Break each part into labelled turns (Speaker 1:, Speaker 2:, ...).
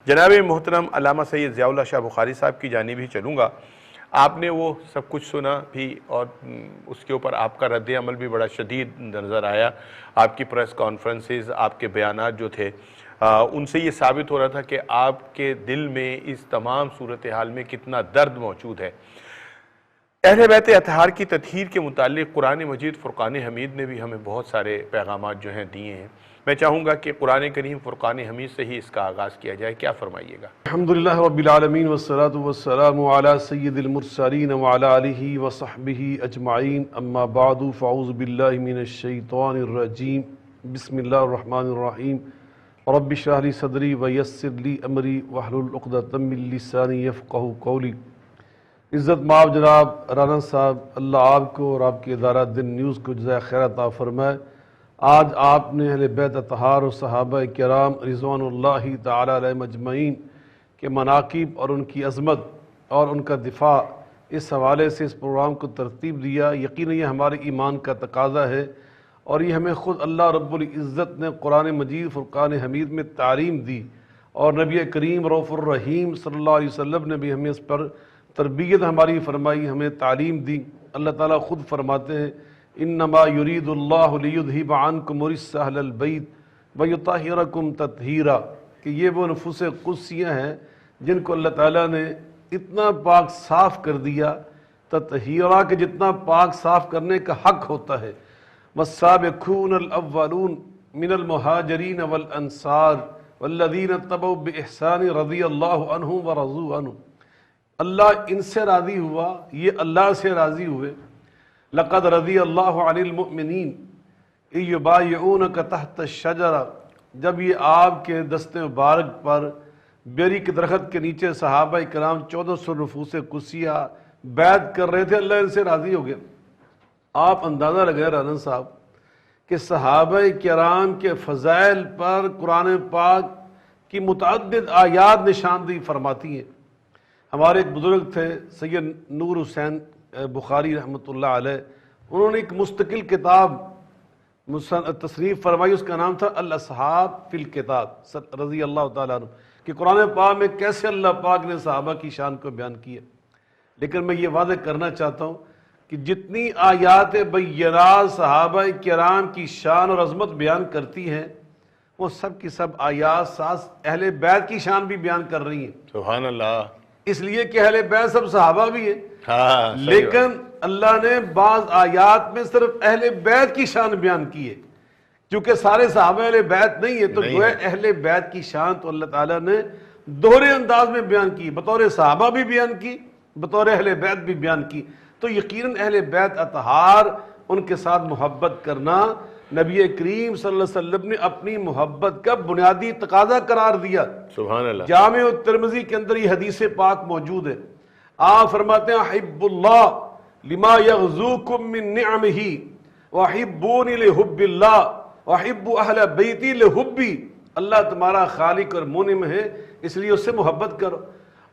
Speaker 1: جناب محترم علامہ سید ضیاء اللہ شاہ بخاری صاحب کی جانب ہی چلوں گا. آپ نے وہ سب کچھ سنا بھی اور اس کے اوپر آپ کا رد عمل بھی بڑا شدید نظر آیا. آپ کی پریس کانفرنسز، آپ کے بیانات جو تھے ان سے یہ ثابت ہو رہا تھا کہ آپ کے دل میں اس تمام صورتحال میں کتنا درد موجود ہے. اہل بیت اطہار کی تطہیر کے متعلق قرآن مجید فرقان حمید نے بھی ہمیں بہت سارے پیغامات جو ہیں دیے ہیں. میں چاہوں گا کہ قرآن کریم فرقان حمید سے ہی اس کا آغاز کیا جائے. کیا فرمائیے گا؟
Speaker 2: الحمدللہ رب العالمین والصلاة والسلام علی سید المرسلین وعلی آلہ وصحبہ اجمعین. اما بعد فاعوذ باللہ من الشیطان الرجیم. بسم اللہ الرحمن الرحیم. رب اشرح لی صدری ویسر لی امری واحلل عقدۃ من لسانی یفقہوا قولی. عزت مآب جناب رانا صاحب، اللہ آپ کو اور آپ کے ادارہ دن نیوز کو جزائے خیر عطا فرمائے. آج آپ نے اہل بیت اطہار اور صحابہ کرام رضوان اللہ تعالی علیہم اجمعین کے مناقب اور ان کی عظمت اور ان کا دفاع، اس حوالے سے اس پروگرام کو ترتیب دیا. یقیناً یہ ہمارے ایمان کا تقاضا ہے اور یہ ہمیں خود اللہ رب العزت نے قرآن مجید فرقان حمید میں تعلیم دی اور نبی کریم رؤوف الرحیم صلی اللہ علیہ وسلم نے بھی ہمیں اس پر تربیت ہماری فرمائی، ہمیں تعلیم دی. اللہ تعالیٰ خود فرماتے ہیں انما یرید اللہ لیذہب عنکم الرجس اہل البیت ویطہرکم تطہیرا، کہ یہ وہ نفوس قدسیاں ہیں جن کو اللہ تعالیٰ نے اتنا پاک صاف کر دیا، تطہیرا کہ جتنا پاک صاف کرنے کا حق ہوتا ہے. والسابقون الاولون من المہاجرین والانصار والذین اتبعوا بإحسان رضی اللہ عنہم ورضوا عنہ. اللہ ان سے راضی ہوا، یہ اللہ سے راضی ہوئے. لقد رضی اللہ عن المؤمنین اذ یبایعونک تحت الشجرہ، جب یہ آپ کے دست مبارک پر بیری کے درخت کے نیچے صحابہ کرام 1400 نفوس قدسیہ بیعت کر رہے تھے، اللہ ان سے راضی ہو گیا. آپ اندازہ لگائیں رانا صاحب کہ صحابہ کرام کے فضائل پر قرآن پاک کی متعدد آیات نشاندہی فرماتی ہیں. ہمارے ایک بزرگ تھے سید نور حسین بخاری رحمۃ اللہ علیہ، انہوں نے ایک مستقل کتاب تصنیف فرمائی، اس کا نام تھا الاصحاب فی الکتاب رضی اللہ تعالیٰ عنہ، کہ قرآن پاک میں کیسے اللہ پاک نے صحابہ کی شان کو بیان کیا. لیکن میں یہ واضح کرنا چاہتا ہوں کہ جتنی آیات بینات صحابہ کرام کی شان اور عظمت بیان کرتی ہیں، وہ سب کی سب آیات ساتھ اہل بیت کی شان بھی بیان کر رہی ہیں.
Speaker 1: سبحان اللہ.
Speaker 2: اس لیے کہ اہل بیت سب صحابہ بھی ہیں،
Speaker 1: صحیح
Speaker 2: لیکن اللہ نے بعض آیات میں صرف اہل بیت کی شان بیان کی ہے. چونکہ سارے صحابہ اہل بیت نہیں ہے تو گویا اہل بیت کی شان تو اللہ تعالیٰ نے دوہرے انداز میں بیان کی، بطور صحابہ بھی بیان کی، بطور اہل بیت بھی بیان کی. تو یقیناً اہل بیت اطہار، ان کے ساتھ محبت کرنا نبی کریم صلی اللہ علیہ وسلم نے اپنی محبت کا بنیادی تقاضا قرار دیا.
Speaker 1: سبحان اللہ.
Speaker 2: جامع الترمذی کے اندر یہ حدیث پاک موجود ہے. آپ فرماتے ہیں احب اللہ لما یغزوکم من نعمہ واحبونی لحب اللہ واحب اہل بیتی لحبی. اللہ تمہارا خالق اور منعم ہے، اس لیے اس سے محبت کرو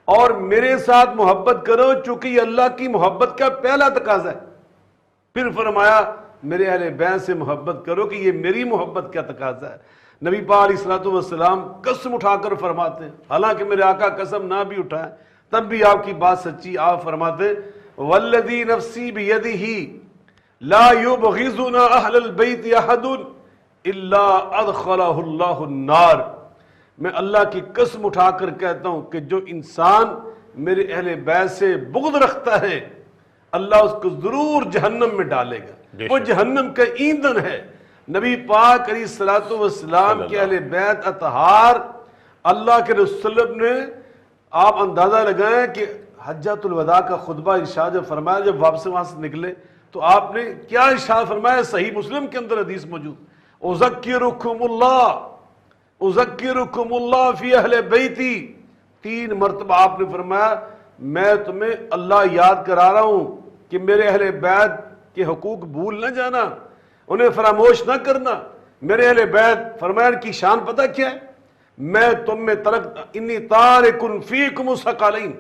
Speaker 2: اور میرے ساتھ محبت کرو چونکہ یہ اللہ کی محبت کا پہلا تقاضا ہے. پھر فرمایا میرے اہل بیت سے محبت کرو کہ یہ میری محبت کا تقاضا ہے. نبی پاک علیہ الصلوۃ والسلام قسم اٹھا کر فرماتے ہیں، حالانکہ میرے آقا قسم نہ بھی اٹھائیں تب بھی آپ کی بات سچی. آپ فرماتے والذی نفسی بیدہ لا یبغضنا اہل البیت احد الا ادخلہ اللہ النار. میں اللہ کی قسم اٹھا کر کہتا ہوں کہ جو انسان میرے اہل بیت سے بغض رکھتا ہے اللہ اس کو ضرور جہنم میں ڈالے گا، وہ جہنم کا ایندھن ہے. نبی پاک علیہ الصلوۃ والسلام کے اہل بیت اطہار اللہ کے رسول نے، آپ اندازہ لگائیں کہ حجۃ الوداع کا خطبہ ارشاد فرمایا، جب واپس وہاں سے نکلے تو آپ نے کیا ارشاد فرمایا؟ صحیح مسلم کے اندر حدیث موجود، اذکرکم اللہ فی اہل بیتی. 3 مرتبہ آپ نے فرمایا میں تمہیں اللہ یاد کرا رہا ہوں کہ میرے اہل بیت کے حقوق بھول نہ جانا، انہیں فراموش نہ کرنا. میرے اہل بیت فرمایا ان کی شان پتہ کیا ہے؟ میں تم میں انی تارک فیکم الثقلین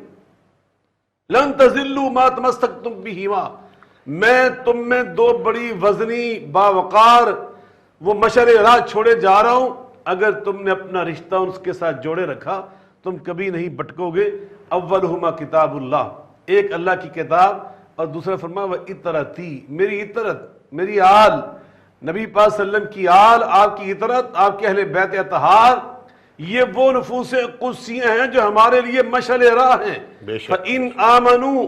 Speaker 2: لن تضلوا ما تمسکتم بہما. میں تم میں 2 بڑی وزنی باوقار وہ مشعل راہ چھوڑے جا رہا ہوں، اگر تم نے اپنا رشتہ اس کے ساتھ جوڑے رکھا تم کبھی نہیں بٹکو گے۔ اولہما کتاب اللہ، ایک اللہ کی کتاب، اور دوسرا فرمایا وَإِطْرَتِي، میری اطرت، میری آل، نبی پاک صلی اللہ علیہ وسلم کی آل، آپ کی اطرت، آپ کے اہل بیت اطہار، یہ وہ نفوس قدسیہ ہیں جو ہمارے لیے مشعل راہ ہیں۔
Speaker 1: بے شک۔
Speaker 2: فَإِنْ آمَنُوا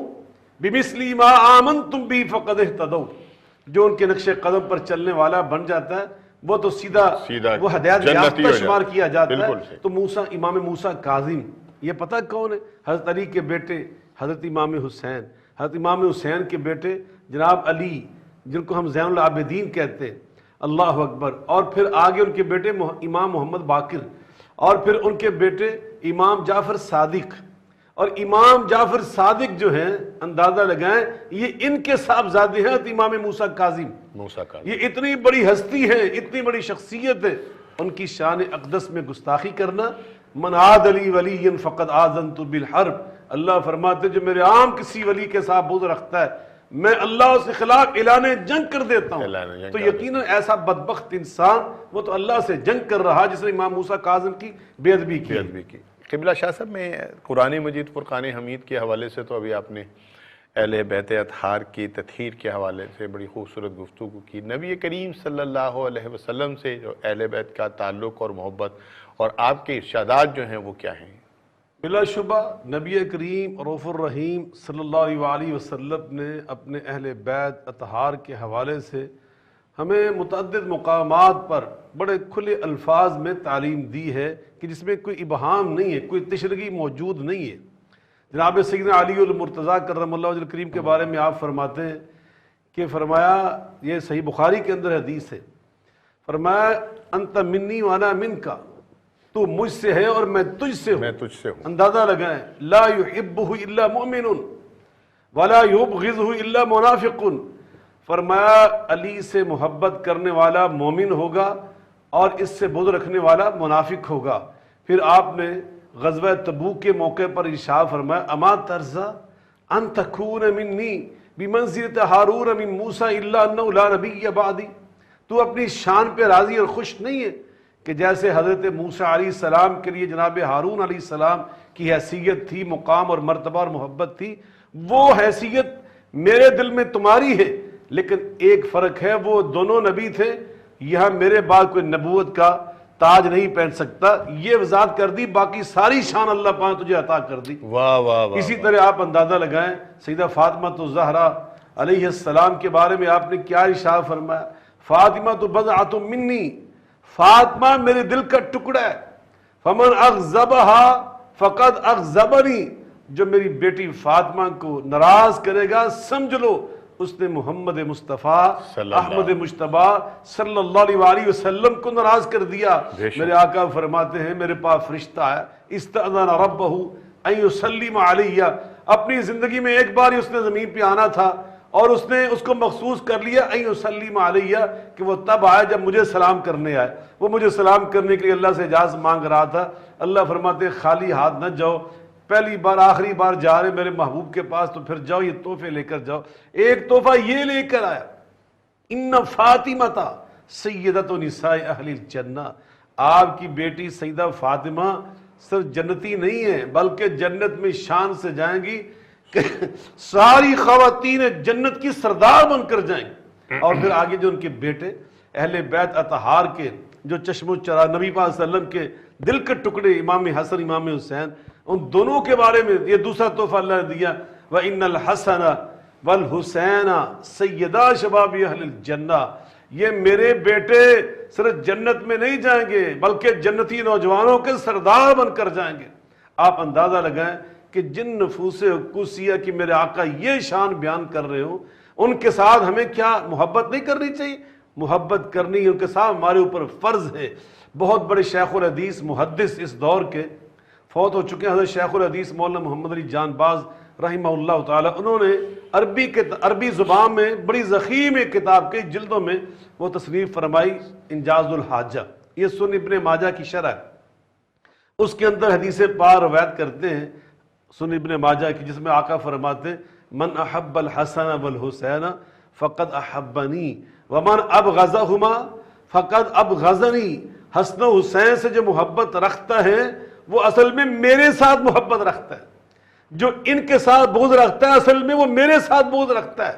Speaker 2: بِمِثْلِ مَا آمَنْتُمْ بِهِ فَقَدِ اهْتَدَوْا، جو ان کے نقش قدم پر چلنے والا بن جاتا ہے وہ تو سیدھا وہ ہدایت
Speaker 1: جنتی
Speaker 2: یافتہ
Speaker 1: ہو
Speaker 2: شمار
Speaker 1: جاتا ہے۔
Speaker 2: کیا جاتا
Speaker 1: بالکل
Speaker 2: ہے۔
Speaker 1: صحیح۔
Speaker 2: تو موسیٰ، امام موسیٰ کاظم، یہ پتہ کون ہے؟ حضرت علی کے بیٹے حضرت امام حسین، حضرت امام حسین کے بیٹے جناب علی، جن کو ہم زین العابدین کہتے ہیں، اللہ اکبر، اور پھر آگے ان کے بیٹے امام محمد باقر، اور پھر ان کے بیٹے امام جعفر صادق، اور امام جعفر صادق جو ہیں اندازہ لگائیں یہ ان کے صاحبزادے ہیں امام موسیٰ کاظم۔
Speaker 1: موسیٰ کا
Speaker 2: یہ اتنی بڑی ہستی ہے، اتنی بڑی شخصیت ہے، ان کی شان اقدس میں گستاخی کرنا، من عاد علی ولی فقد آذنت بالحرب، اللہ فرماتے جو میرے عام کسی ولی کے ساتھ بغض رکھتا ہے میں اللہ اس کے خلاف اعلان جنگ کر دیتا ہوں۔ تو یقیناً ایسا بدبخت انسان وہ تو اللہ سے جنگ کر رہا جس نے امام موسیٰ کاظم کی بے ادبی کی۔
Speaker 1: قبلہ شاہ صاحب، میں قرآن مجید فرقان حمید کے حوالے سے تو ابھی آپ نے اہل بیت اطہار کی تطہیر کے حوالے سے بڑی خوبصورت گفتگو کی، نبی کریم صلی اللہ علیہ وسلم سے جو اہل بیت کا تعلق اور محبت اور آپ کے ارشادات جو ہیں وہ کیا ہیں؟
Speaker 2: بلا شبہ نبی کریم رؤوف الرحیم صلی اللہ علیہ وسلم نے اپنے اہل بیت اطہار کے حوالے سے ہمیں متعدد مقامات پر بڑے کھلے الفاظ میں تعلیم دی ہے کہ جس میں کوئی ابہام نہیں ہے، کوئی تشریحی موجود نہیں ہے۔ جناب سیدنا علی المرتضیٰ کرم اللہ وجہ الکریم کے بارے میں آپ فرماتے ہیں کہ فرمایا، یہ صحیح بخاری کے اندر حدیث ہے، فرمایا انت منی وانا منکا، تو مجھ سے ہے اور میں تجھ سے ہوں۔
Speaker 1: میں تجھ سے ہوں۔
Speaker 2: اندازہ لگائیں، لا یحبہ الا مؤمن ولا یبغضہ الا منافق، فرمایا علی سے محبت کرنے والا مومن ہوگا اور اس سے بغض رکھنے والا منافق ہوگا۔ پھر آپ نے غزوہ تبوک کے موقع پر ارشاد فرمایا اما ترضی ان تکون منی بمنزلۃ ہارون من موسیٰ الا انہ لا نبی بعدی، تو اپنی شان پہ راضی اور خوش نہیں ہے کہ جیسے حضرت موسیٰ علیہ السلام کے لیے جناب ہارون علیہ السلام کی حیثیت تھی، مقام اور مرتبہ اور محبت تھی، وہ حیثیت میرے دل میں تمہاری ہے، لیکن ایک فرق ہے، وہ دونوں نبی تھے، یہاں میرے بعد کوئی نبوت کا تاج نہیں پہن سکتا، یہ وضاحت کر دی، باقی ساری شان اللہ پاک تجھے عطا کر دی۔
Speaker 1: واہ واہ واہ۔
Speaker 2: اسی طرح آپ اندازہ لگائیں سیدہ فاطمہ الزہرا علیہ السلام کے بارے میں آپ نے کیا ارشاد فرمایا، فاطمہ تو بضعۃ منی، فاطمہ میرے دل کا ٹکڑا ہے، فمن اغضبہا فقد اغضبنی، جو میری بیٹی فاطمہ کو ناراض کرے گا سمجھ لو اس نے محمد مصطفیٰ احمد مجتبیٰ صلی اللہ علیہ وسلم کو ناراض کر دیا۔ میرے آقا فرماتے ہیں میرے پاس فرشتہ ہے، استأذن ربہ ان یسلم علیہ، اپنی زندگی میں ایک بار ہی اس نے زمین پہ آنا تھا اور اس نے اس کو مخصوص کر لیا ان یسلم علیہ کہ وہ تب آئے جب مجھے سلام کرنے آئے، وہ مجھے سلام کرنے کے لیے اللہ سے اجازت مانگ رہا تھا۔ اللہ فرماتے خالی ہاتھ نہ جاؤ، پہلی بار آخری بار جا رہے میرے محبوب کے پاس تو پھر جاؤ یہ تحفے لے کر جاؤ۔ ایک تحفہ یہ لے کر آیا، ان فاطمہ سیدۃ نساء اہل الجنہ، آپ کی بیٹی سیدہ فاطمہ صرف جنتی نہیں ہے بلکہ جنت میں شان سے جائیں گی کہ ساری خواتین جنت کی سردار بن کر جائیں گی۔ اور پھر آگے جو ان کے بیٹے اہل بیت اطہار کے جو چشم و چرا نبی پاک صلی اللہ علیہ وسلم کے دل کے ٹکڑے امام حسن امام حسین، ان دونوں کے بارے میں یہ دوسرا تحفہ اللہ نے دیا، وَإِنَّ الْحَسَنَ وَالْحُسَيْنَ سَيِّدَا شَبَابِ أَهْلِ الْجَنَّةِ، یہ میرے بیٹے صرف جنت میں نہیں جائیں گے بلکہ جنتی نوجوانوں کے سردار بن کر جائیں گے۔ آپ اندازہ لگائیں کہ جن نفوس قدسیہ کی میرے آقا یہ شان بیان کر رہے ہوں، ان کے ساتھ ہمیں کیا محبت نہیں کرنی چاہیے؟ محبت کرنی ان کے ساتھ ہمارے اوپر فرض ہے۔ بہت بڑے شیخ الحدیث محدث اس دور کے فوت ہو چکے ہیں، حضرت شیخ الحدیث مولانا محمد علی جان باز رحمہ اللہ تعالی، انہوں نے عربی زبان میں بڑی ضخیم ایک کتاب کے جلدوں میں وہ تصنیف فرمائی انجاز الحاجہ، یہ سنن ابن ماجہ کی شرح ہے۔ اس کے اندر حدیث پاک روایت کرتے ہیں سنن ابن ماجہ کی، جس میں آقا فرماتے ہیں من احب الحسن والحسین فقد احبنی ومن ابغضہما فقد ابغضنی، حسن و حسین سے جو محبت رکھتا ہے وہ اصل میں میرے ساتھ محبت رکھتا ہے، جو ان کے ساتھ بغض رکھتا ہے اصل میں وہ میرے ساتھ بغض رکھتا ہے۔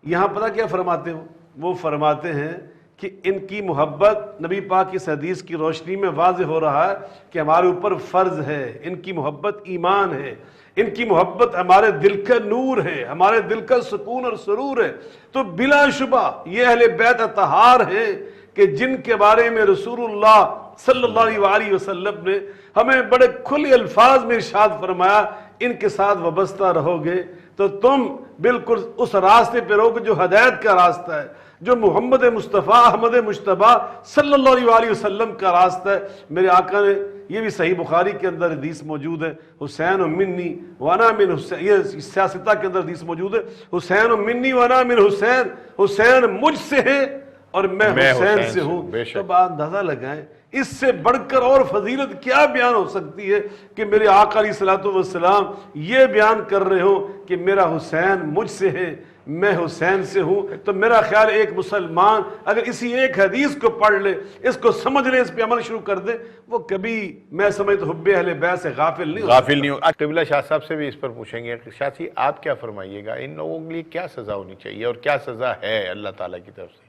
Speaker 2: یہاں پتہ کیا فرماتے ہو؟ وہ فرماتے ہیں کہ ان کی محبت نبی پاک کی حدیث کی روشنی میں واضح ہو رہا ہے کہ ہمارے اوپر فرض ہے، ان کی محبت ایمان ہے، ان کی محبت ہمارے دل کا نور ہے، ہمارے دل کا سکون اور سرور ہے۔ تو بلا شبہ یہ اہل بیت اطہار ہیں کہ جن کے بارے میں رسول اللہ صلی اللہ علیہ وسلم نے ہمیں بڑے کھلے الفاظ میں ارشاد فرمایا، ان کے ساتھ وابستہ رہو گے تو تم بالکل اس راستے پہ رہو گے جو ہدایت کا راستہ ہے، جو محمد مصطفیٰ احمد مجتبیٰ صلی اللہ علیہ وسلم کا راستہ ہے۔ میرے آقا نے، یہ بھی صحیح بخاری کے اندر حدیث موجود ہے، حسین منی وانا من حسین، یہ سیاستہ کے اندر حدیث موجود ہے، حسین منی وانا من حسین، حسین مجھ سے ہے اور میں حسین سے ہوں۔ تو بات اندازہ لگائیں اس سے بڑھ کر اور فضیلت کیا بیان ہو سکتی ہے کہ میرے آقا علیہ الصلوۃ والسلام یہ بیان کر رہے ہوں کہ میرا حسین مجھ سے ہے، میں حسین سے ہوں۔ تو میرا خیال ایک مسلمان اگر اسی ایک حدیث کو پڑھ لے، اس کو سمجھ لے، اس پہ عمل شروع کر دے، وہ کبھی میں سمجھتا حب اہل بیت سے غافل نہیں ہو۔
Speaker 1: قبلہ شاہ صاحب سے بھی اس پر پوچھیں گے۔ شاہ جی آپ کیا فرمائیے گا، ان لوگوں کے لیے کیا سزا ہونی چاہیے اور کیا سزا ہے اللہ تعالیٰ کی طرف سے؟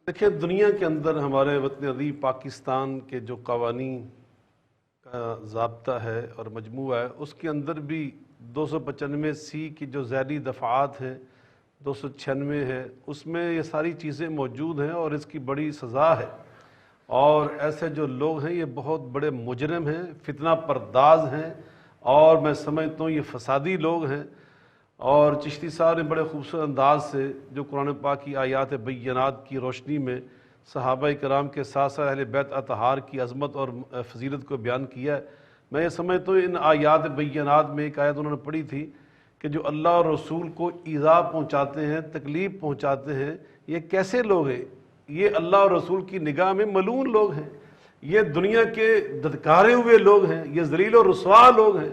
Speaker 2: دیکھیں، دنیا کے اندر ہمارے وطن عزیز پاکستان کے جو قوانین کا ضابطہ ہے اور مجموعہ ہے، اس کے اندر بھی 295C کی جو ذیلی دفعات ہیں، 296 ہے، اس میں یہ ساری چیزیں موجود ہیں اور اس کی بڑی سزا ہے۔ اور ایسے جو لوگ ہیں یہ بہت بڑے مجرم ہیں، فتنہ پرداز ہیں، اور میں سمجھتا ہوں یہ فسادی لوگ ہیں۔ اور چشتی صاحب نے بڑے خوبصورت انداز سے جو قرآن پاک کی آیات بینات کی روشنی میں صحابہ کرام کے ساتھ ساتھ اہل بیت اطہار کی عظمت اور فضیلت کو بیان کیا ہے۔ میں یہ سمجھتا ہوں ان آیات بینات میں ایک آیت انہوں نے پڑھی تھی کہ جو اللہ اور رسول کو ایذا پہنچاتے ہیں، تکلیف پہنچاتے ہیں، یہ کیسے لوگ ہیں؟ یہ اللہ اور رسول کی نگاہ میں ملعون لوگ ہیں، یہ دنیا کے دھتکارے ہوئے لوگ ہیں، یہ ذلیل و رسوا لوگ ہیں۔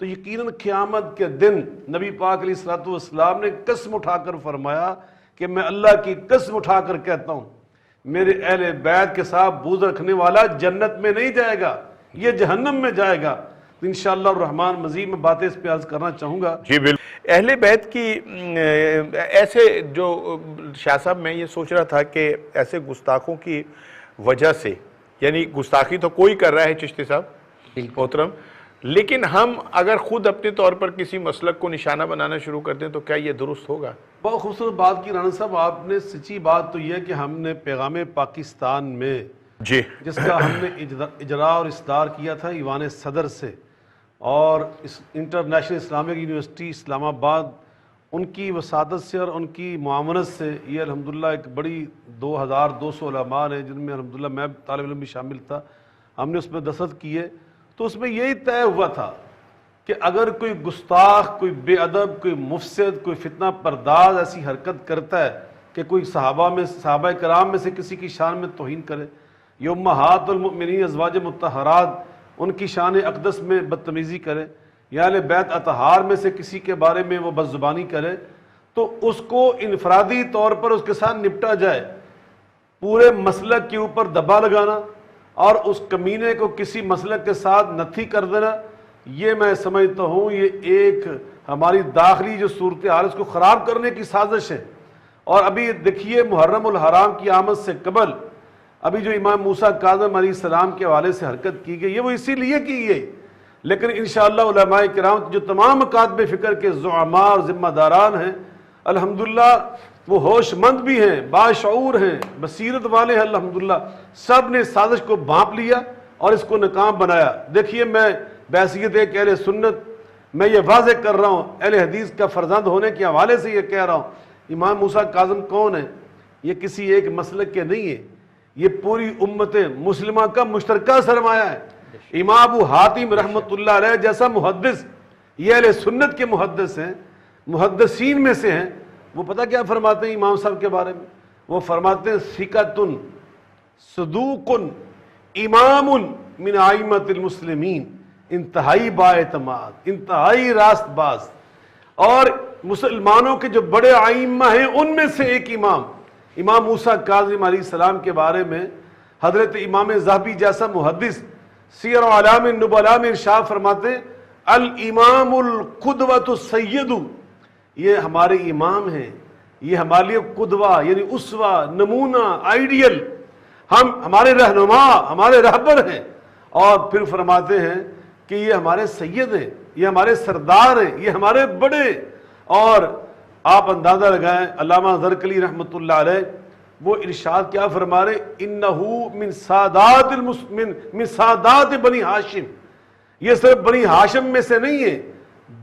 Speaker 2: تو یقیناً قیامت کے دن نبی پاک علیہ الصلوۃ والسلام نے قسم اٹھا کر فرمایا کہ میں اللہ کی قسم اٹھا کر کہتا ہوں میرے اہل بیت کے ساتھ بغض رکھنے والا جنت میں نہیں جائے گا، یہ جہنم میں جائے گا۔ تو انشاءاللہ الرحمن مزید میں باتیں اس پہ عرض کرنا چاہوں گا۔
Speaker 1: جی بالکل، اہل بیت کی ایسے جو شاہ صاحب میں یہ سوچ رہا تھا کہ ایسے گستاخوں کی وجہ سے، یعنی گستاخی تو کوئی کر رہا ہے چشتی صاحب محترم، لیکن ہم اگر خود اپنے طور پر کسی مسلک کو نشانہ بنانا شروع کر دیں تو کیا یہ درست ہوگا؟
Speaker 2: بہت خوبصورت بات کی رانا صاحب آپ نے۔ سچی بات تو یہ کہ ہم نے پیغام پاکستان میں
Speaker 1: جی
Speaker 2: جس کا ہم نے اجرا اور اصدار کیا تھا ایوان صدر سے اور انٹرنیشنل اسلامک یونیورسٹی اسلام آباد، ان کی وسادت سے اور ان کی معاونت سے، یہ الحمدللہ ایک بڑی 2200 علماء ہیں جن میں الحمدللہ میں طالب علم بھی شامل تھا، ہم نے اس میں دستخط کیے۔ تو اس میں یہی طے ہوا تھا کہ اگر کوئی گستاخ، کوئی بے ادب، کوئی مفسد، کوئی فتنہ پرداز ایسی حرکت کرتا ہے کہ کوئی صحابہ کرام میں سے کسی کی شان میں توہین کرے، یا امہات المؤمنین ازواج مطہرات ان کی شان اقدس میں بدتمیزی کرے، یا اہل بیت اطہار میں سے کسی کے بارے میں وہ بدزبانی کرے، تو اس کو انفرادی طور پر اس کے ساتھ نپٹا جائے۔ پورے مسلک کے اوپر دبا لگانا اور اس کمینے کو کسی مسلک کے ساتھ نتھی کر دینا، یہ میں سمجھتا ہوں یہ ایک ہماری داخلی جو صورتحال اس کو خراب کرنے کی سازش ہے۔ اور ابھی دیکھیے محرم الحرام کی آمد سے قبل ابھی جو امام موسیٰ کاظم علیہ السلام کے حوالے سے حرکت کی گئی ہے وہ اسی لیے کی گئی، لیکن انشاءاللہ علماء کرام جو تمام مکاتب فکر کے زعماء اور ذمہ داران ہیں الحمدللہ وہ ہوش مند بھی ہیں، باشعور ہیں، بصیرت والے ہیں، الحمدللہ سب نے سازش کو بھانپ لیا اور اس کو ناکام بنایا۔ دیکھیے میں بحیثیت ایک اہل سنت میں یہ واضح کر رہا ہوں، اہل حدیث کا فرزند ہونے کے حوالے سے یہ کہہ رہا ہوں، امام موسیٰ کاظم کون ہے؟ یہ کسی ایک مسلک کے نہیں ہے، یہ پوری امت مسلمہ کا مشترکہ سرمایہ ہے۔ امام ابو حاتم رحمۃ اللہ علیہ جیسا محدث، یہ اہل سنت کے محدث ہیں، محدثین میں سے ہیں۔ وہ پتہ کیا فرماتے ہیں امام صاحب کے بارے میں؟ وہ فرماتے ہیں ثقۃ صدوق امام من ائمۃ المسلمین، انتہائی بااعتماد، انتہائی راست باز، اور مسلمانوں کے جو بڑے ائمہ ہیں ان میں سے ایک امام موسیٰ کاظم علیہ السلام کے بارے میں حضرت امام ذہبی جیسا محدث سیر اعلام النبلاء میں ارشاد فرماتے ہیں الامام القدوۃ السید، یہ ہمارے امام ہیں، یہ ہمارے لیے قدوہ یعنی اسوہ، نمونہ، آئیڈیل، ہمارے رہنما، ہمارے رہبر ہیں۔ اور پھر فرماتے ہیں کہ یہ ہمارے سید ہیں، یہ ہمارے سردار ہیں، یہ ہمارے بڑے۔ اور آپ اندازہ لگائیں علامہ زرکلی رحمۃ اللہ علیہ وہ ارشاد کیا فرما رہے، انہو من سادات بنی ہاشم، یہ صرف بنی ہاشم میں سے نہیں ہے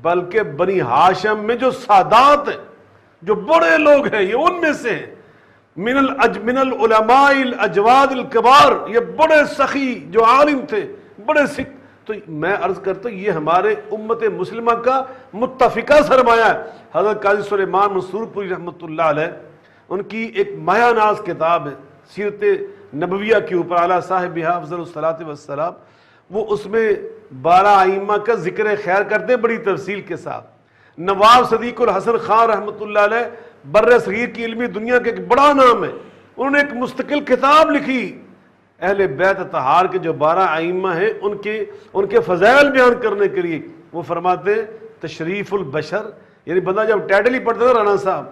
Speaker 2: بلکہ بنی ہاشم میں جو سادات ہیں، جو بڑے لوگ ہیں، یہ ان میں سے ہیں۔ من العلماء الاجواد الکبار، یہ بڑے سخی جو عالم تھے، بڑے سکھ۔ تو میں عرض کرتا ہوں یہ ہمارے امت مسلمہ کا متفقہ سرمایہ ہے۔ حضرت قاضی سلیمان منصور پوری رحمۃ اللہ علیہ ان کی ایک مایہ ناز کتاب ہے سیرت نبویہ کے اوپر، اعلیٰ صاحبہ افضل الصلاۃ والسلام، وہ اس میں 12 ائمہ کا ذکر خیر کرتے ہیں بڑی تفصیل کے ساتھ۔ نواب صدیق الحسن خان رحمۃ اللہ علیہ بر صغیر کی علمی دنیا کے ایک بڑا نام ہے، انہوں نے ایک مستقل کتاب لکھی اہل بیت اطہار کے جو 12 ائمہ ہیں ان کے فضائل بیان کرنے کے لیے۔ وہ فرماتے ہیں تشریف البشر، یعنی بندہ جب ٹائٹل ہی پڑھتا ہے رانا صاحب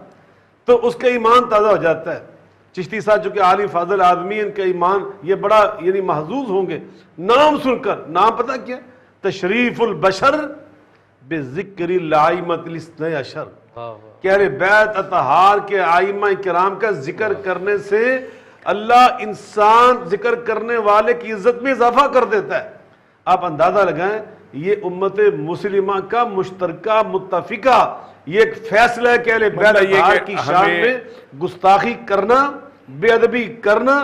Speaker 2: تو اس کا ایمان تازہ ہو جاتا ہے۔ چشتی صاحب جو کہ عالی فاضل آدمی، ان کا ایمان یہ بڑا یعنی محظوظ ہوں گے نام سن کر۔ نام پتہ کیا؟ تشریف البشر بذکر الائمۃ الاثنی عشر، کہ اہل بیت اطہار کے ائمہ کرام کا ذکر کرنے سے اللہ انسان ذکر کرنے والے کی عزت میں اضافہ کر دیتا ہے۔ آپ اندازہ لگائیں یہ امت مسلمہ کا مشترکہ متفقہ یہ ایک فیصلہ ہے کہ اہل بیت اطہار کی شان میں گستاخی کرنا، بے ادبی کرنا،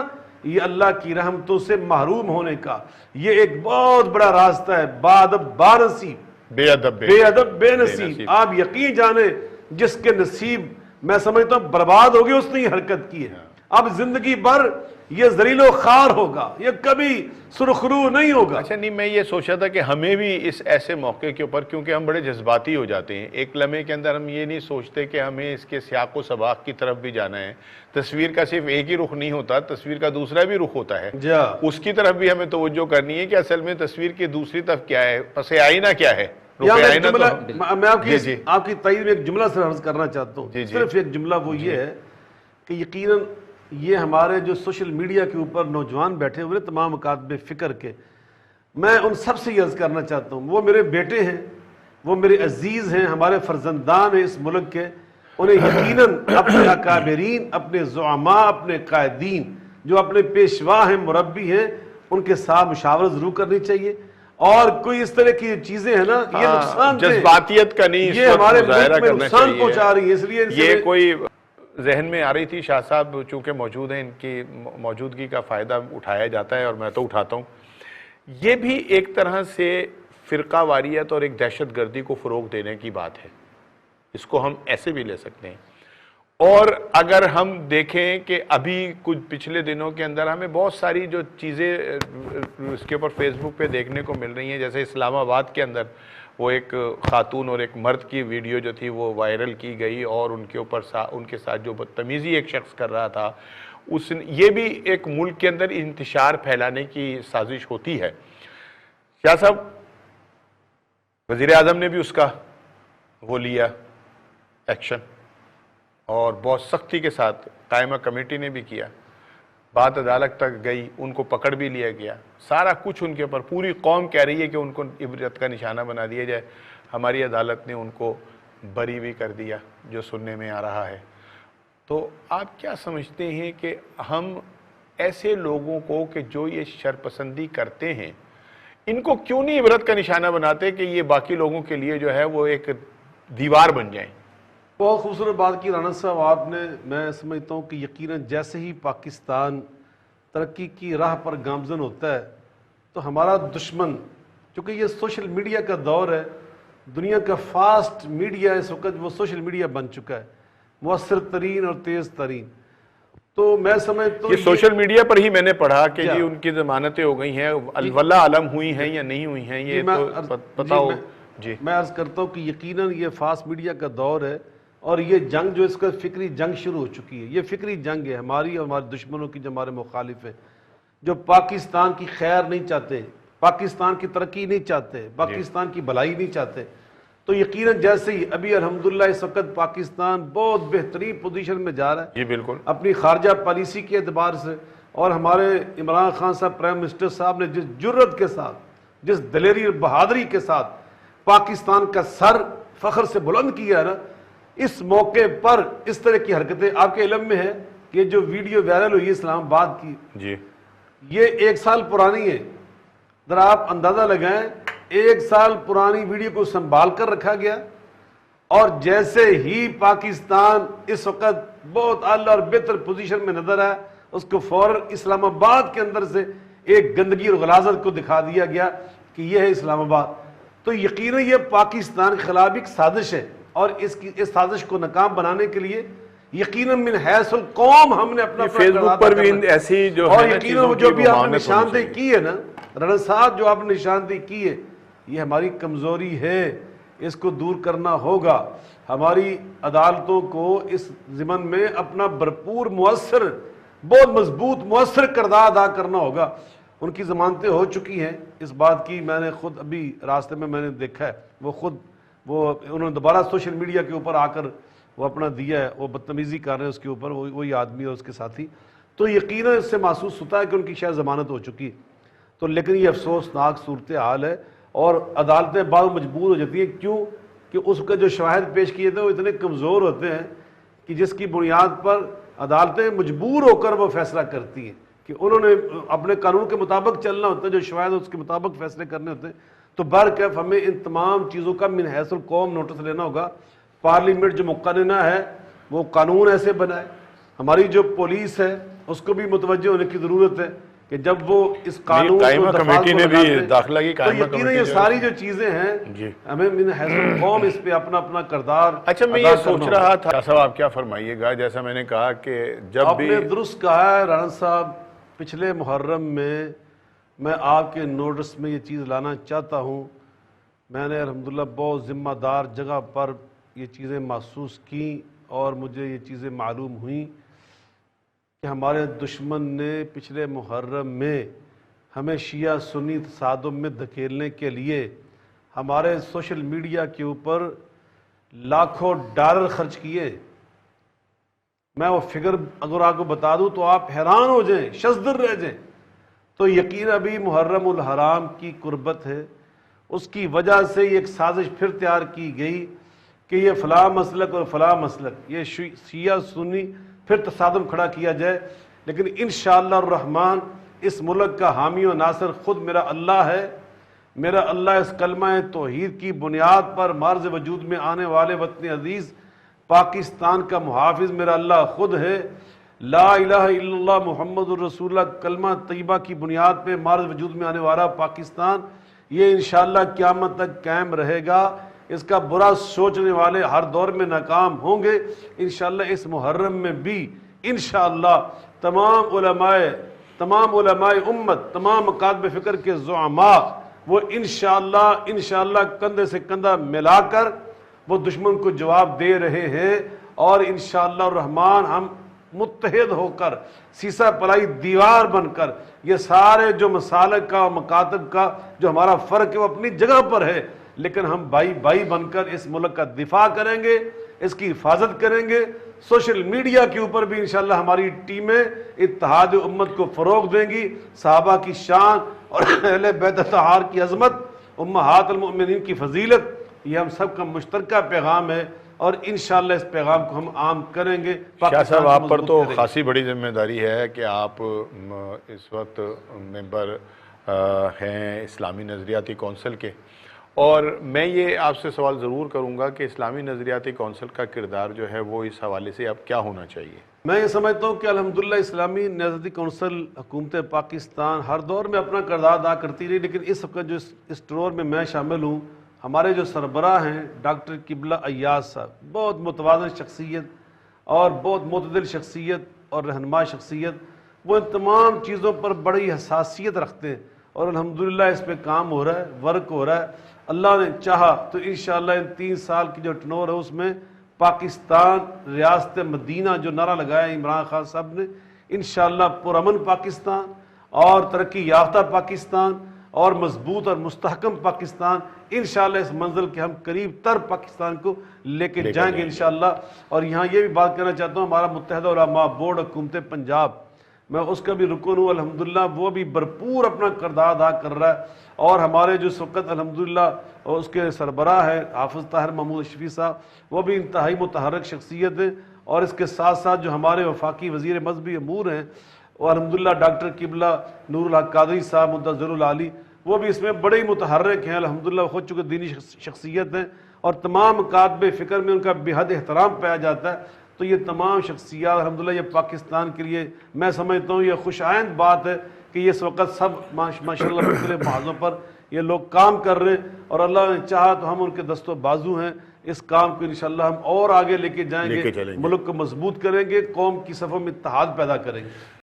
Speaker 2: یہ اللہ کی رحمتوں سے محروم ہونے کا یہ ایک بہت بڑا راستہ ہے۔ بادب بانصیب، بے ادب بے نصیب۔ آپ یقین جانیں جس کے نصیب میں سمجھتا ہوں برباد ہو گئے اس نے یہ حرکت کی ہے، اب زندگی بھر یہ ذلیل و خوار ہوگا، یہ کبھی سرخرو نہیں ہوگا۔
Speaker 1: اچھا نہیں، میں یہ سوچا تھا کہ ہمیں بھی اس ایسے موقع کے اوپر، کیونکہ ہم بڑے جذباتی ہو جاتے ہیں، ایک لمحے کے اندر ہم یہ نہیں سوچتے کہ ہمیں اس کے سیاق و سباق کی طرف بھی جانا ہے۔ تصویر کا صرف ایک ہی رخ نہیں ہوتا، تصویر کا دوسرا بھی رخ ہوتا ہے، اس کی طرف بھی ہمیں توجہ کرنی ہے کہ اصل میں تصویر کی دوسری طرف کیا ہے، پس آئینہ کیا ہے۔
Speaker 2: میں آپ کی تائید میں ایک جملہ سے عرض کرنا چاہتا ہوں، صرف ایک جملہ، وہ یہ ہے کہ یقیناً یہ ہمارے جو سوشل میڈیا کے اوپر نوجوان بیٹھے ہوئے تمام اکاتب فکر کے، میں ان سب سے یہ عرض کرنا چاہتا ہوں، وہ میرے بیٹے ہیں، وہ میرے عزیز ہیں، ہمارے فرزندان ہیں اس ملک کے، انہیں یقیناً اپنے اکابرین، اپنے زعماء، اپنے قائدین جو اپنے پیشوا ہیں، مربی ہیں، ان کے ساتھ مشاورت ضرور کرنی چاہیے۔ اور کوئی اس طرح کی چیزیں ہیں نا یہ نقصان
Speaker 1: جذباتیت کا نہیں،
Speaker 2: یہ ہمارے ملک میں نقصان پہنچا رہی ہے، اس لیے
Speaker 1: یہ کوئی ذہن میں آ رہی تھی۔ شاہ صاحب چونکہ موجود ہیں، ان کی موجودگی کا فائدہ اٹھایا جاتا ہے اور میں تو اٹھاتا ہوں۔ یہ بھی ایک طرح سے فرقہ واریت اور ایک دہشت گردی کو فروغ دینے کی بات ہے، اس کو ہم ایسے بھی لے سکتے ہیں۔ اور اگر ہم دیکھیں کہ ابھی کچھ پچھلے دنوں کے اندر ہمیں بہت ساری جو چیزیں اس کے اوپر فیس بک پہ دیکھنے کو مل رہی ہیں، جیسے اسلام آباد کے اندر وہ ایک خاتون اور ایک مرد کی ویڈیو جو تھی وہ وائرل کی گئی، اور ان کے اوپر ان کے ساتھ جو بدتمیزی ایک شخص کر رہا تھا، یہ بھی ایک ملک کے اندر انتشار پھیلانے کی سازش ہوتی ہے۔ شاہ صاحب وزیر اعظم نے بھی اس کا وہ لیا ایکشن، اور بہت سختی کے ساتھ قائمہ کمیٹی نے بھی کیا، بات عدالت تک گئی، ان کو پکڑ بھی لیا گیا، سارا کچھ ان کے اوپر، پوری قوم کہہ رہی ہے کہ ان کو عبرت کا نشانہ بنا دیا جائے، ہماری عدالت نے ان کو بری بھی کر دیا جو سننے میں آ رہا ہے۔ تو آپ کیا سمجھتے ہیں کہ ہم ایسے لوگوں کو کہ جو یہ شرپسندی کرتے ہیں، ان کو کیوں نہیں عبرت کا نشانہ بناتے کہ یہ باقی لوگوں کے لیے جو ہے وہ ایک دیوار بن جائیں؟
Speaker 2: بہت خوبصورت بات کی رانا صاحب آپ نے۔ میں سمجھتا ہوں کہ یقیناً جیسے ہی پاکستان ترقی کی راہ پر گامزن ہوتا ہے تو ہمارا دشمن، چونکہ یہ سوشل میڈیا کا دور ہے، دنیا کا فاسٹ میڈیا اس وقت وہ سوشل میڈیا بن چکا ہے، مؤثر ترین اور تیز ترین، تو میں سمجھتا ہوں
Speaker 1: یہ سوشل میڈیا پر ہی میں نے پڑھا کہ جی ان کی ضمانتیں ہو گئی ہیں، واللہ عالم ہوئی ہیں یا نہیں ہوئی ہیں، یہ تو پتہ ہو۔ جی
Speaker 2: میں عرض کرتا ہوں کہ یقیناً یہ فاسٹ میڈیا کا دور ہے، اور یہ جنگ جو اس کا فکری جنگ شروع ہو چکی ہے، یہ فکری جنگ ہے ہماری اور ہمارے دشمنوں کی جو ہمارے مخالف ہیں، جو پاکستان کی خیر نہیں چاہتے، پاکستان کی ترقی نہیں چاہتے، پاکستان کی بھلائی نہیں چاہتے، تو یقیناً جیسے ہی ابھی الحمدللہ اس وقت پاکستان بہت بہترین پوزیشن میں جا رہا ہے
Speaker 1: جی بالکل
Speaker 2: اپنی خارجہ پالیسی کے اعتبار سے، اور ہمارے عمران خان صاحب پرائم منسٹر صاحب نے جس جرت کے ساتھ، جس دلیری اور بہادری کے ساتھ پاکستان کا سر فخر سے بلند کیا ہے نا، اس موقع پر اس طرح کی حرکتیں، آپ کے علم میں ہے کہ جو ویڈیو وائرل ہوئی اسلام آباد کی،
Speaker 1: جی
Speaker 2: یہ 1 سال پرانی ہے، ذرا آپ اندازہ لگائیں 1 سال پرانی ویڈیو کو سنبھال کر رکھا گیا، اور جیسے ہی پاکستان اس وقت بہت اعلیٰ اور بہتر پوزیشن میں نظر آیا، اس کو فوراً اسلام آباد کے اندر سے ایک گندگی اور غلاظت کو دکھا دیا گیا کہ یہ ہے اسلام آباد۔ تو یقیناً یہ پاکستان کے خلاف ایک سازش ہے، اور اس سازش کو ناکام بنانے کے لیے یقیناً من حیث القوم ہم نے اپنا
Speaker 1: فیس بک پر بھی ایسی جو
Speaker 2: اور
Speaker 1: ہے نا
Speaker 2: یقیناً
Speaker 1: چیزوں
Speaker 2: جو
Speaker 1: کی
Speaker 2: بھی آپ نے
Speaker 1: ممانعت ہونی
Speaker 2: نشاندہی
Speaker 1: چاہیے۔
Speaker 2: کی ہے نا رنا صاحب، جو آپ نے نشاندہی کی ہے، یہ ہماری کمزوری ہے، اس کو دور کرنا ہوگا۔ ہماری عدالتوں کو اس ضمن میں اپنا بھرپور مؤثر، بہت مضبوط مؤثر کردار ادا کرنا ہوگا۔ ان کی ضمانتیں ہو چکی ہیں، اس بات کی میں نے خود ابھی راستے میں نے دیکھا ہے، وہ انہوں نے دوبارہ سوشل میڈیا کے اوپر آ کر وہ اپنا دیا ہے، وہ بدتمیزی کر رہے ہیں اس کے اوپر، وہی آدمی اور اس کے ساتھی، تو یقیناً اس سے محسوس ہوتا ہے کہ ان کی شاید ضمانت ہو چکی ہے۔ تو لیکن یہ افسوسناک صورتحال ہے، اور عدالتیں بعض مجبور ہو جاتی ہیں، کیوں کہ اس کا جو شواہد پیش کیے تھے وہ اتنے کمزور ہوتے ہیں کہ جس کی بنیاد پر عدالتیں مجبور ہو کر وہ فیصلہ کرتی ہیں کہ انہوں نے اپنے قانون کے مطابق چلنا ہوتا ہے، جو شواہد اس کے مطابق فیصلے کرنے ہوتے ہیں۔ تو برکیف ہمیں ان تمام چیزوں کا من حیث القوم نوٹس لینا ہوگا۔ پارلیمنٹ جو مقننہ ہے وہ قانون ایسے بنائے، ہماری جو پولیس ہے اس کو بھی متوجہ ہونے کی ضرورت ہے کہ جب وہ اس قانون
Speaker 1: قائمہ
Speaker 2: کو
Speaker 1: کمیٹی نے بھی داخلہ کی
Speaker 2: تو
Speaker 1: قائمہ
Speaker 2: یقیناً یہ ساری جو چیزیں ہیں ہمیں من حیث القوم اس پہ اپنا اپنا کردار
Speaker 1: اچھا میں یہ سوچ رہا تھا صاحب، آپ کیا فرمائیے گا، جیسا میں نے کہا کہ جب
Speaker 2: آپ
Speaker 1: بھی
Speaker 2: نے درست کہا ہے رانا صاحب، پچھلے محرم میں آپ کے نوٹس میں یہ چیز لانا چاہتا ہوں۔ میں نے الحمدللہ بہت ذمہ دار جگہ پر یہ چیزیں محسوس کیں، اور مجھے یہ چیزیں معلوم ہوئیں کہ ہمارے دشمن نے پچھلے محرم میں ہمیں شیعہ سنی تصادم میں دھکیلنے کے لیے ہمارے سوشل میڈیا کے اوپر لاکھوں ڈالر خرچ کیے۔ میں وہ فگر اگر آپ کو بتا دوں تو آپ حیران ہو جائیں، شزدر رہ جائیں۔ تو یقین ابھی محرم الحرام کی قربت ہے، اس کی وجہ سے یہ ایک سازش پھر تیار کی گئی کہ یہ فلاں مسلک اور فلاں مسلک، یہ شیعہ سنی پھر تصادم کھڑا کیا جائے۔ لیکن انشاءاللہ الرحمن اس ملک کا حامی و ناصر خود میرا اللہ ہے۔ میرا اللہ اس کلمہ توحید کی بنیاد پر معرض وجود میں آنے والے وطن عزیز پاکستان کا محافظ میرا اللہ خود ہے۔ لا الہ الا اللہ محمد الرسول اللہ کلمہ طیبہ کی بنیاد پہ معرض وجود میں آنے والا پاکستان، یہ انشاءاللہ قیامت تک قائم رہے گا۔ اس کا برا سوچنے والے ہر دور میں ناکام ہوں گے۔ انشاءاللہ اس محرم میں بھی انشاءاللہ تمام علماء امت، تمام اکابر فکر کے زعماء، وہ انشاءاللہ کندھے سے کندھا ملا کر وہ دشمن کو جواب دے رہے ہیں، اور انشاءاللہ الرحمن ہم متحد ہو کر سیسہ پلائی دیوار بن کر یہ سارے جو مسالک کا مکاتب کا جو ہمارا فرق ہے وہ اپنی جگہ پر ہے، لیکن ہم بھائی بن کر اس ملک کا دفاع کریں گے، اس کی حفاظت کریں گے۔ سوشل میڈیا کے اوپر بھی انشاءاللہ ہماری ٹیمیں اتحاد امت کو فروغ دیں گی۔ صحابہ کی شان اور اہل بیت اطہار کی عظمت، امہات المؤمنین کی فضیلت، یہ ہم سب کا مشترکہ پیغام ہے، اور انشاءاللہ اس پیغام کو ہم عام کریں گے۔
Speaker 1: شاہ صاحب آپ پر تو خاصی بڑی ذمہ داری ہے کہ آپ اس وقت ممبر ہیں اسلامی نظریاتی کونسل کے، اور میں یہ آپ سے سوال ضرور کروں گا کہ اسلامی نظریاتی کونسل کا کردار جو ہے وہ اس حوالے سے اب کیا ہونا چاہیے؟
Speaker 2: میں یہ سمجھتا ہوں کہ الحمدللہ اسلامی نظریاتی کونسل حکومت پاکستان ہر دور میں اپنا کردار ادا کرتی رہی، لیکن اس وقت جو اس ٹرور میں میں شامل ہوں، ہمارے جو سربراہ ہیں ڈاکٹر قبلہ ایاز صاحب، بہت متوازن شخصیت اور بہت معتدل شخصیت اور رہنما شخصیت، وہ ان تمام چیزوں پر بڑی حساسیت رکھتے ہیں، اور الحمدللہ اس پہ کام ہو رہا ہے، ورک ہو رہا ہے۔ اللہ نے چاہا تو انشاءاللہ ان 3 سال کی جو ٹنور ہے اس میں پاکستان ریاست مدینہ جو نعرہ لگایا عمران خان صاحب نے، انشاءاللہ پرامن پاکستان اور ترقی یافتہ پاکستان اور مضبوط اور مستحکم پاکستان انشاءاللہ اس منزل کے ہم قریب تر پاکستان کو لے کے جائیں گے انشاءاللہ۔ اور یہاں یہ بھی بات کہنا چاہتا ہوں، ہمارا متحدہ علماء بورڈ حکومت پنجاب، میں اس کا بھی رکن ہوں الحمدللہ، وہ بھی بھرپور اپنا کردار ادا کر رہا ہے، اور ہمارے جو اس وقت الحمدللہ اس کے سربراہ ہے حافظ طاہر محمود اشرفی صاحب، وہ بھی انتہائی متحرک شخصیت ہیں، اور اس کے ساتھ ساتھ جو ہمارے وفاقی وزیر مذہبی امور ہیں وہ الحمدللہ ڈاکٹر قبلہ نور الحق قادری صاحب مدظر العالی، وہ بھی اس میں بڑے ہی متحرک ہیں الحمدللہ، خود چونکہ دینی شخصیت ہیں، اور تمام مکاتب فکر میں ان کا بے حد احترام پایا جاتا ہے۔ تو یہ تمام شخصیات الحمدللہ یہ پاکستان کے لیے میں سمجھتا ہوں یہ خوش آئند بات ہے کہ یہ اس وقت سب ماشاءاللہ مختلف محاذوں پر یہ لوگ کام کر رہے ہیں، اور اللہ نے چاہا تو ہم ان کے دست و بازو ہیں، اس کام کو انشاءاللہ ہم اور آگے لے کے جائیں گے، ملک کو مضبوط کریں گے، قوم کی صفوں میں اتحاد پیدا کریں گے۔